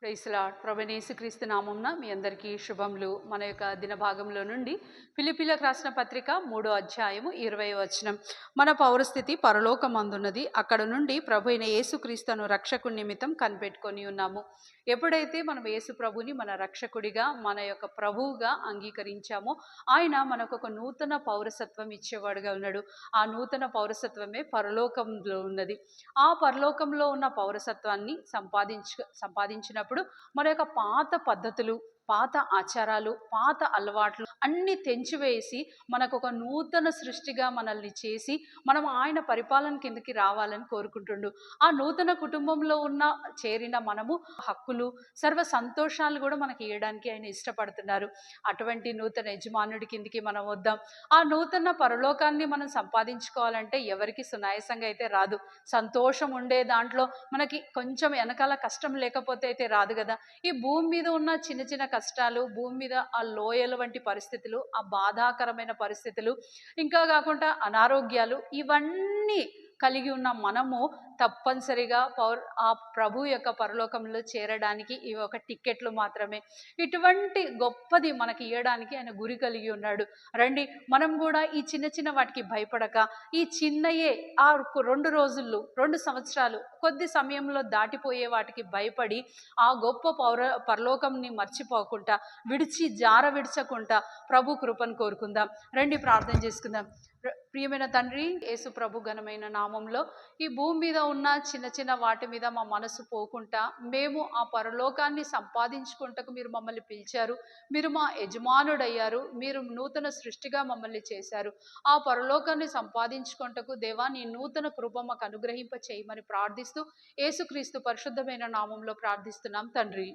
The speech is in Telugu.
Praise lord. ప్రభువైన యేసుక్రీస్తు నామమున మీ అందరికీ శుభములు. మన యొక్క దిన భాగంలో నుండి ఫిలిప్పీలకు రాసిన పత్రిక 3వ అధ్యాయము 20వ వచనం. మన పౌరస్థితి పరలోకమందున్నది, అక్కడ నుండి ప్రభు అయిన యేసుక్రీస్తును రక్షకుని నిమిత్తం కనిపెట్టుకొని ఉన్నాము. ఎప్పుడైతే మనం యేసు ప్రభుని మన రక్షకుడిగా, మన యొక్క ప్రభువుగా అంగీకరించామో ఆయన మనకు ఒక నూతన పౌరసత్వం ఇచ్చేవాడుగా ఉన్నాడు. ఆ నూతన పౌరసత్వమే పరలోకంలో ఉన్నది. ఆ పరలోకంలో ఉన్న పౌరసత్వాన్ని సంపాదించినప్పుడు మన యొక్క పాత పద్ధతులు, పాత ఆచారాలు, పాత అలవాట్లు అన్ని తెంచివేసి మనకు ఒక నూతన సృష్టిగా మనల్ని చేసి మనం ఆయన పరిపాలన కిందకి రావాలని కోరుకుంటుండు. ఆ నూతన కుటుంబంలో చేరిన మనము హక్కులు, సర్వ సంతోషాలు కూడా మనకి ఇవ్వడానికి ఆయన ఇష్టపడుతున్నారు. అటువంటి నూతన యజమానుడి కిందికి మనం వద్దాం. ఆ నూతన పరలోకాన్ని మనం సంపాదించుకోవాలంటే ఎవరికి సునాయాసంగా అయితే రాదు. సంతోషం ఉండే దాంట్లో మనకి కొంచెం వెనకాల కష్టం లేకపోతే అయితే రాదు కదా. ఈ భూమి మీద ఉన్న చిన్న చిన్న కష్టాలు, భూమి మీద ఆ లోయల వంటి పరిస్థితులు, ఆ బాధాకరమైన పరిస్థితులు, ఇంకా కాకుండా అనారోగ్యాలు, ఇవన్నీ కలిగి ఉన్న మనము తప్పనిసరిగా ఆ ప్రభు యొక్క పరలోకంలో చేరడానికి ఇవి ఒక టిక్కెట్లు మాత్రమే. ఇటువంటి గొప్పది మనకి ఇవ్వడానికి ఆయన గురి కలిగి ఉన్నాడు. రండి, మనం కూడా ఈ చిన్న చిన్న వాటికి భయపడక, ఈ చిన్నయే ఆ 2 రోజుల్లో 2 సంవత్సరాలు కొద్ది సమయంలో దాటిపోయే వాటికి భయపడి ఆ గొప్ప పరలోకంని మర్చిపోకుండా, విడచకుండా ప్రభు కృపను కోరుకుందాం. రండి, ప్రార్థన చేసుకుందాం. ప్రియమైన తండ్రి, యేసు ప్రభు ఘనమైన నామంలో ఈ భూమి మీద ఉన్న చిన్న చిన్న వాటి మీద మా మనసు పోకుండా, మేము ఆ పరలోకాన్ని సంపాదించుకుంటకు మీరు మమ్మల్ని పిలిచారు. మీరు మా యజమానుడయ్యారు. మీరు నూతన సృష్టిగా మమ్మల్ని చేశారు. ఆ పరలోకాన్ని సంపాదించుకుంటకు దేవా నీ నూతన కృప మాకు అనుగ్రహింప చేయమని ప్రార్థిస్తూ యేసుక్రీస్తు పరిశుద్ధమైన నామంలో ప్రార్థిస్తున్నాం తండ్రి.